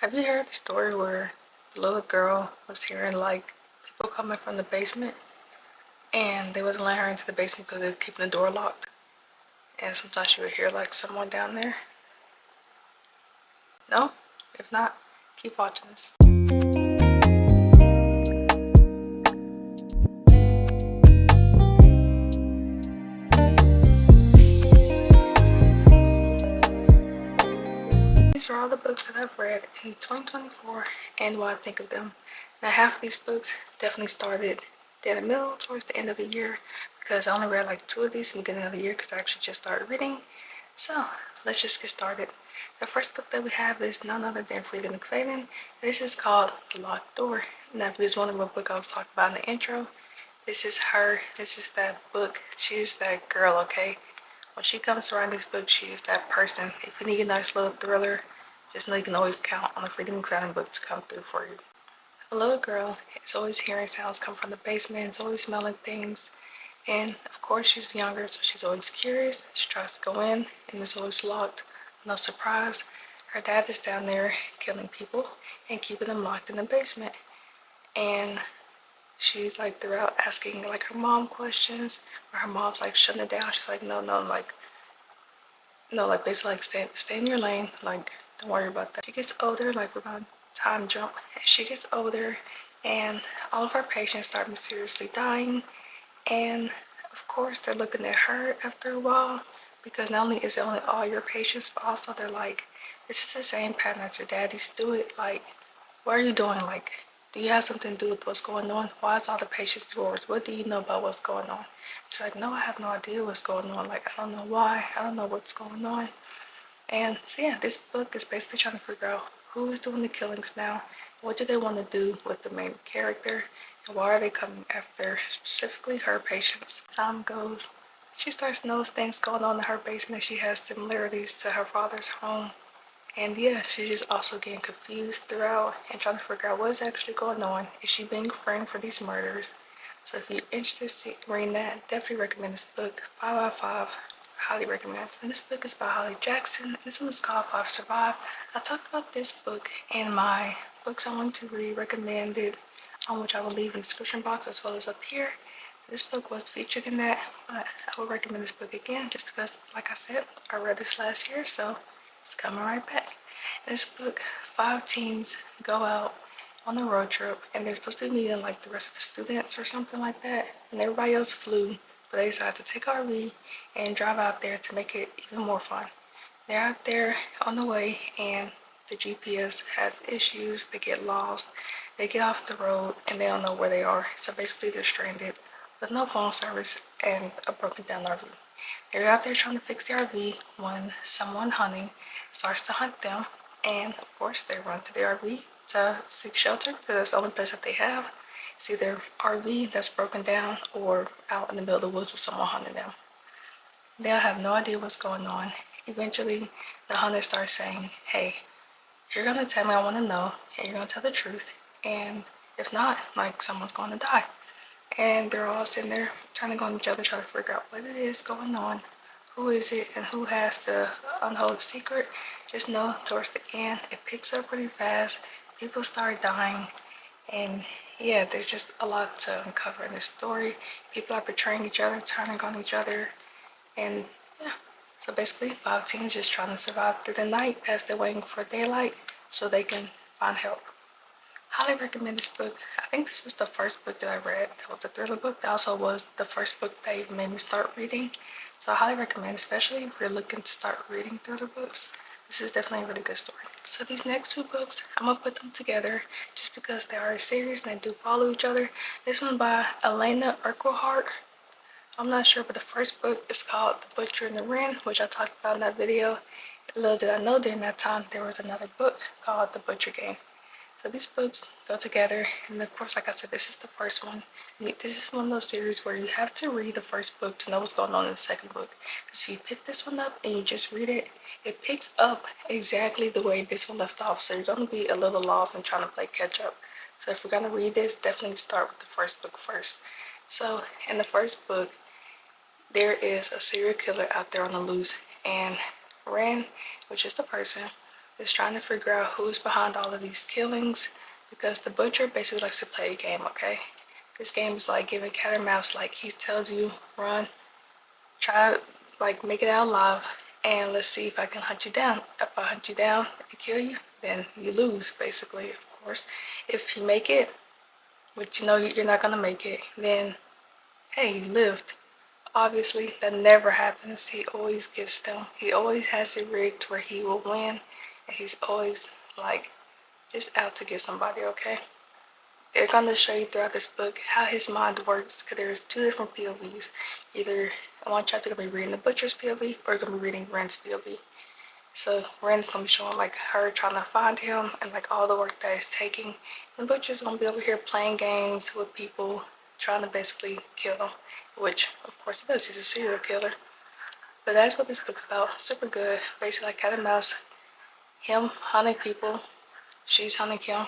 Have you heard the story where the little girl was hearing like people coming from the basement and they wasn't letting her into the basement because they were keeping the door locked? And sometimes she would hear like someone down there. No? If not, keep watching this. These are all the books that I've read in 2024 and what I think of them. Now, half of these books definitely started in the middle towards the end of the year because I only read like 2 of these in the beginning of the year because I actually just started reading. So let's just get started. The first book that we have is none other than Freedom McFadden. This is called The Locked Door. Now, if you just wondering what book I was talking about in the intro, this is her. This is that book. She's that girl, okay? When she comes around this book, she is that person. If you need a nice little thriller, just know you can always count on the Freedom McFadden book to come through for you. A little girl is always hearing sounds come from the basement, is always smelling things. And of course she's younger, so she's always curious. She tries to go in and it's always locked. No surprise, her dad is down there killing people and keeping them locked in the basement. And she's like throughout asking like her mom questions, but her mom's like shutting it down. She's like, no, like basically like stay in your lane, like don't worry about that. She gets older, like we're about time jump. She gets older and all of her patients start mysteriously dying, and of course they're looking at her after a while because not only is it only all your patients, but also they're like, this is the same pattern that your dad used to do it. Like, what are you doing? Like, do you have something to do with what's going on? Why is all the patients yours? What do you know about what's going on? She's like, no, I have no idea what's going on. Like, I don't know why. I don't know what's going on. And so yeah, this book is basically trying to figure out who is doing the killings now, what do they want to do with the main character, and why are they coming after specifically her patients. As time goes, she starts to notice things going on in her basement. She has similarities to her father's home. And yeah, she's just also getting confused throughout and trying to figure out what is actually going on. Is she being framed for these murders? So if you're interested in reading that, definitely recommend this book. 5 out of 5. Highly recommend. And this book is by Holly Jackson. This one is called Five Survive. I talked about this book in my books I want to read recommended, which I will leave in the description box as well as up here. This book was featured in that, but I would recommend this book again just because, like I said, I read this last year, so it's coming right back. In this book, 5 teens go out on a road trip and they're supposed to be meeting like the rest of the students or something like that, and everybody else flew, but they decided to take RV and drive out there to make it even more fun. They're out there on the way and the GPS has issues, they get lost, they get off the road and they don't know where they are, so basically they're stranded with no phone service and a broken down RV. They're out there trying to fix the RV when someone hunting starts to hunt them, and of course they run to the RV to seek shelter because that's the only place that they have. It's either RV that's broken down or out in the middle of the woods with someone hunting them. They'll have no idea what's going on. Eventually, the hunter starts saying, hey, you're gonna tell me, I wanna know, and you're gonna tell the truth, and if not, like, someone's gonna die. And they're all sitting there trying to go on each other, trying to figure out what it is going on, who is it, and who has to unhold the secret. Just know towards the end, it picks up pretty fast. People start dying, and yeah, there's just a lot to uncover in this story. People are betraying each other, turning on each other, and yeah. So basically, 5 teens just trying to survive through the night as they're waiting for daylight so they can find help. Highly recommend this book. I think this was the first book that I read that was a thriller book. That also was the first book that even made me start reading. So I highly recommend, especially if you're looking to start reading thriller books. This is definitely a really good story. So these next 2 books, I'm going to put them together just because they are a series and they do follow each other. This one by Elena Urquhart. I'm not sure, but the first book is called The Butcher and the Wren, which I talked about in that video. Little did I know during that time there was another book called The Butcher Game. So these books go together, and of course, like I said, this is the first one. This is one of those series where you have to read the first book to know what's going on in the second book. So you pick this one up and you just read it. It picks up exactly the way this one left off, so you're going to be a little lost and trying to play catch up. So if you're going to read this, definitely start with the first book first. So in the first book, there is a serial killer out there on the loose, and Ren, which is the person, is trying to figure out who's behind all of these killings, because the butcher basically likes to play a game, okay? This game is like giving cat and mouse, like he tells you, run, try to like make it out alive, and let's see if I can hunt you down. If I hunt you down and kill you, then you lose, basically, of course. If you make it, which you know you're not gonna make it, then hey, you lived. Obviously, that never happens. He always gets them. He always has it rigged where he will win, and he's always like just out to get somebody, okay? They're gonna show you throughout this book how his mind works, because there's two different POVs. Either one chapter gonna be reading the butcher's POV, or you're gonna be reading Ren's POV. So Ren's gonna be showing like her trying to find him and like all the work that it's taking. And the butcher's gonna be over here playing games with people, trying to basically kill them, which of course it does. He's a serial killer. But that's what this book's about. Super good. Basically like cat and mouse. Him hunting people, she's hunting him,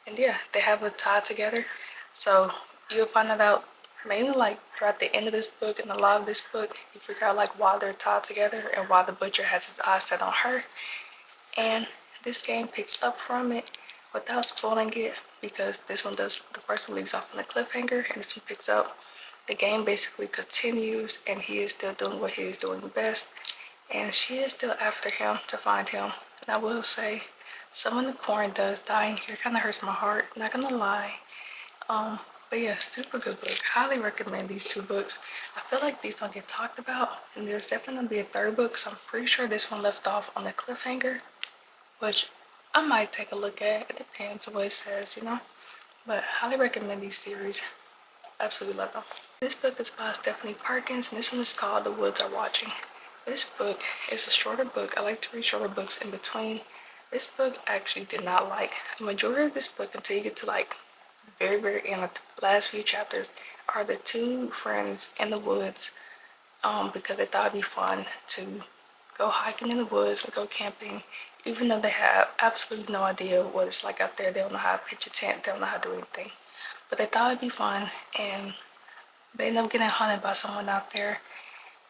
and yeah, they have a tie together. So you'll find that out mainly like throughout the end of this book, and a lot of this book you figure out like why they're tied together and why the butcher has his eyes set on her. And this game picks up from it without spoiling it, because this one does, the first one leaves off on a cliffhanger and this one picks up. The game basically continues, and he is still doing what he is doing best, and she is still after him to find him. And I will say, some of the porn does dying here kind of hurts my heart, not gonna lie. But yeah, super good book. Highly recommend these two books. I feel like these don't get talked about, and there's definitely gonna be a third book, so I'm pretty sure this one left off on a cliffhanger, which I might take a look at. It depends on what it says, you know. But highly recommend these series. Absolutely love them. This book is by Stephanie Perkins, and this one is called The Woods Are Watching. This book is a shorter book. I like to read shorter books in between. This book I actually did not like. The majority of this book, until you get to like the very, very end, like the last few chapters, are the two friends in the woods, because they thought it'd be fun to go hiking in the woods and go camping, even though they have absolutely no idea what it's like out there. They don't know how to pitch a tent, they don't know how to do anything. But they thought it'd be fun, and they end up getting hunted by someone out there.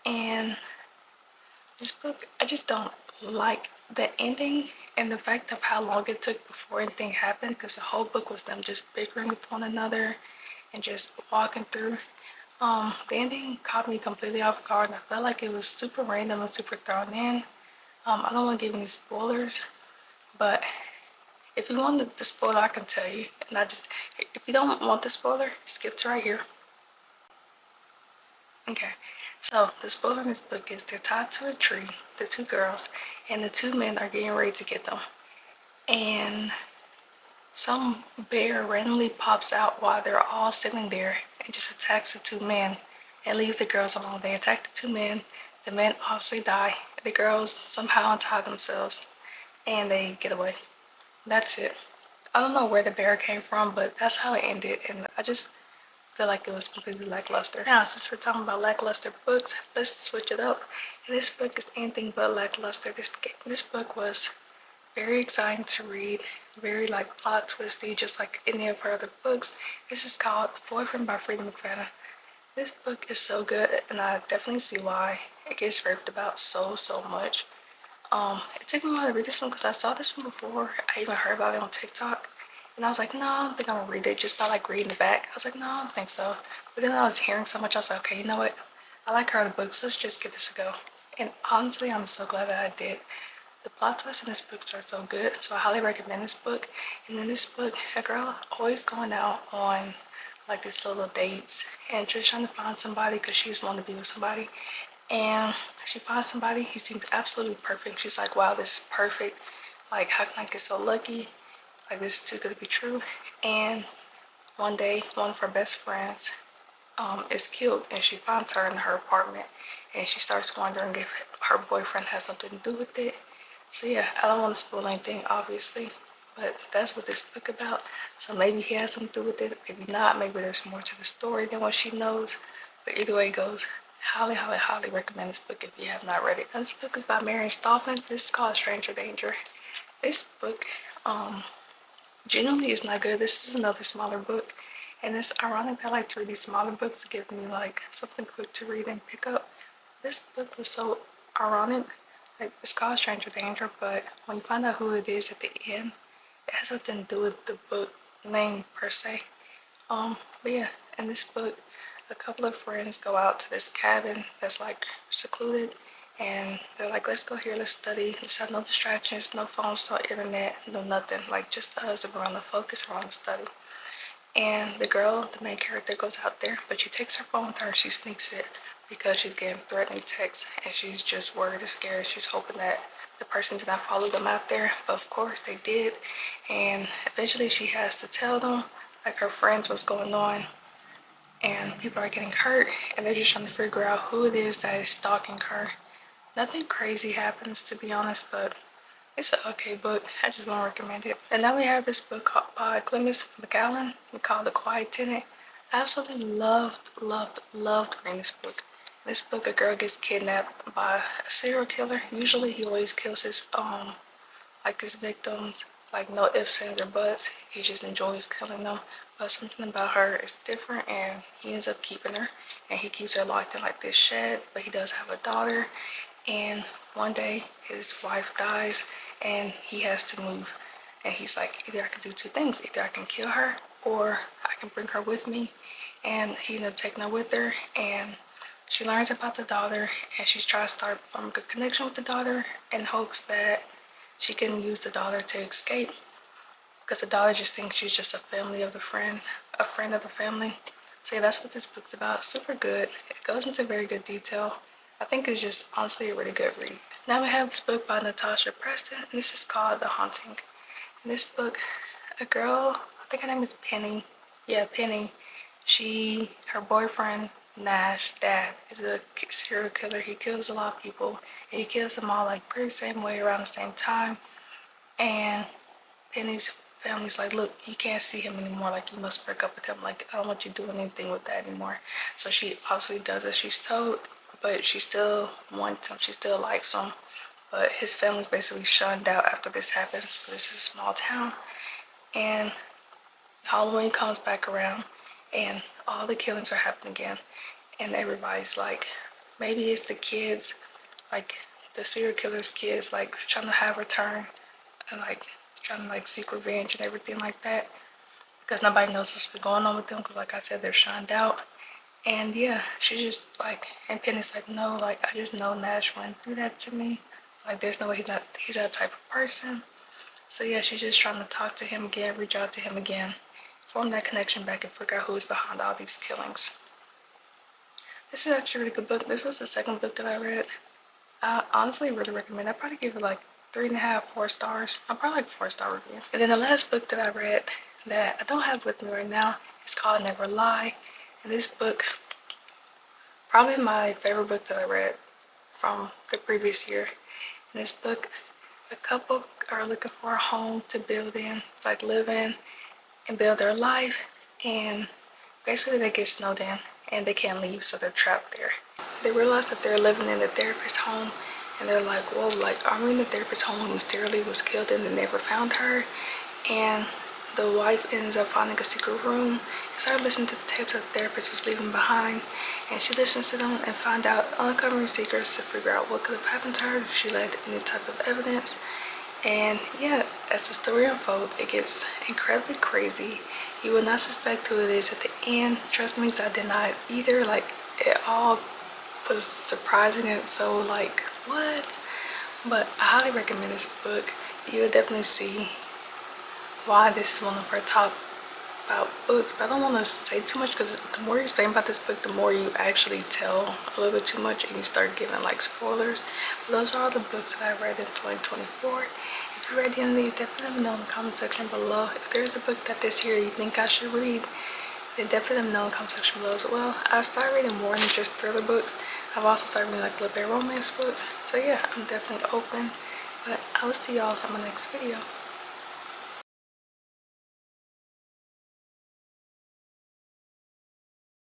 And this book, I just don't like the ending and the fact of how long it took before anything happened, because the whole book was them just bickering with one another and just walking through. The ending caught me completely off guard, and I felt like it was super random and super thrown in. I don't want to give any spoilers, but if you want the spoiler, I can tell you. And if you don't want the spoiler, skip to right here. Okay, so the spoiler in this book is they're tied to a tree, the two girls, and the two men are getting ready to get them. And some bear randomly pops out while they're all sitting there and just attacks the two men and leave the girls alone. They attack the two men. The men obviously die. The girls somehow untie themselves and they get away. That's it. I don't know where the bear came from, but that's how it ended, and I just feel like it was completely lackluster. Now, since we're talking about lackluster books, let's switch it up. And this book is anything but lackluster. This book was very exciting to read, very like plot twisty, just like any of her other books. This is called Boyfriend by Freida McFadden. This book is so good, and I definitely see why it gets raved about so much. It took me a while to read this one because I saw this one before. I even heard about it on TikTok, and I was like, no, I don't think I'm gonna read it just by like reading the back. I was like, no, I don't think so. But then I was hearing so much, I was like, okay, you know what? I like her other books. Let's just give this a go. And honestly, I'm so glad that I did. The plot twists in this book are so good, so I highly recommend this book. And in this book, a girl always going out on like these little dates and just trying to find somebody because she's wanting to be with somebody. And she finds somebody, he seems absolutely perfect. She's like, wow, this is perfect. Like, how can I get so lucky? Like, this is too good to be true. And one day, one of her best friends is killed, and she finds her in her apartment, and she starts wondering if her boyfriend has something to do with it. So yeah, I don't want to spoil anything, obviously, but that's what this book about. So maybe he has something to do with it, maybe not. Maybe there's more to the story than what she knows. But either way it goes, highly recommend this book if you have not read it. And this book is by Marion Stolfens. This is called Stranger Danger. This book genuinely is not good. This is another smaller book, and it's ironic that I like to read these smaller books to give me like something quick to read and pick up. This book was so ironic. Like, it's called Stranger Danger, but when you find out who it is at the end, it has nothing to do with the book name per se. But yeah, in this book, a couple of friends go out to this cabin that's like secluded, and they're like, let's go here, let's study, let's have no distractions, no phones, no internet, no nothing, like just us, and we're gonna focus around the study. And the girl, the main character, goes out there, but she takes her phone with her and she sneaks it because she's getting threatening texts and she's just worried and scared. She's hoping that the person did not follow them out there, but of course they did. And eventually she has to tell them, like, her friends, what's going on, and people are getting hurt, and they're just trying to figure out who it is that is stalking her. Nothing crazy happens, to be honest, but it's an okay book. I just want to recommend it. And now we have this book by Clemens McAllen called The Quiet Tenant. I absolutely loved reading this book. In this book, a girl gets kidnapped by a serial killer. Usually he always kills his like his victims, like no ifs, ands, or buts. He just enjoys killing them. But something about her is different, and he ends up keeping her. And he keeps her locked in like this shed, but he does have a daughter. And one day his wife dies and he has to move. And he's like, either I can do two things. Either I can kill her or I can bring her with me. And he ended up taking her with her, and she learns about the daughter, and she's trying to start forming a good connection with the daughter in hopes that she can use the daughter to escape, because the daughter just thinks she's just a family of the friend, a friend of the family. So yeah, that's what this book's about. Super good. It goes into very good detail. I think it's just honestly a really good read. Now we have this book by Natasha Preston, and this is called The Haunting. In this book, a girl, I think her name is Penny. Yeah, Penny. Her boyfriend, Nash, dad, is a serial killer. He kills a lot of people. And he kills them all like pretty same way around the same time. And Penny's family's like, look, you can't see him anymore. Like, you must break up with him. Like, I don't want you doing anything with that anymore. So she obviously does as she's told, but she still wants him. She still likes him. But his family's basically shunned out after this happens. But this is a small town. And Halloween comes back around, and all the killings are happening again. And everybody's like, maybe it's the kids, like the serial killer's kids, like trying to have return and like trying to like seek revenge and everything like that, because nobody knows what's been going on with them, because like I said, they're shunned out. And yeah, she's just like, and Penny's like, no, like I just know Nash wouldn't do that to me. Like, there's no way he's that type of person. So yeah, she's just trying to talk to him again, reach out to him again, form that connection back, and figure out who's behind all these killings. This is actually a really good book. This was the second book that I read. I honestly really recommend it. I'd probably give it like 3.5, 4 stars. I'm probably like 4-star review. And then the last book that I read that I don't have with me right now is called Never Lie. And this book, probably my favorite book that I read from the previous year. In this book, a couple are looking for a home to build in, like live in and build their life. And basically they get snowed in and they can't leave, so they're trapped there. They realize that they're living in the therapist's home, and they're like, whoa, like, are we in the therapist's home who mysteriously was killed and they never found her? And the wife ends up finding a secret room and started listening to the tapes that the therapist was leaving behind. And she listens to them and find out uncovering secrets to figure out what could have happened to her if she led any type of evidence. And yeah, as the story unfolds, it gets incredibly crazy. You will not suspect who it is at the end. Trust me, because I did not either. Like, it all was surprising and so like, what? But I highly recommend this book. You'll definitely see why this is one of her top about books, but I don't want to say too much, because the more you explain about this book, the more you actually tell a little bit too much and you start giving like spoilers. But those are all the books that I read in 2024. If you read any of these, definitely let me know in the comment section below. If there's a book that this year you think I should read, then definitely let me know in the comment section below as well. I've started reading more than just thriller books. I've also started reading like a little bit of romance books. So yeah, I'm definitely open. But I will see y'all in my next video.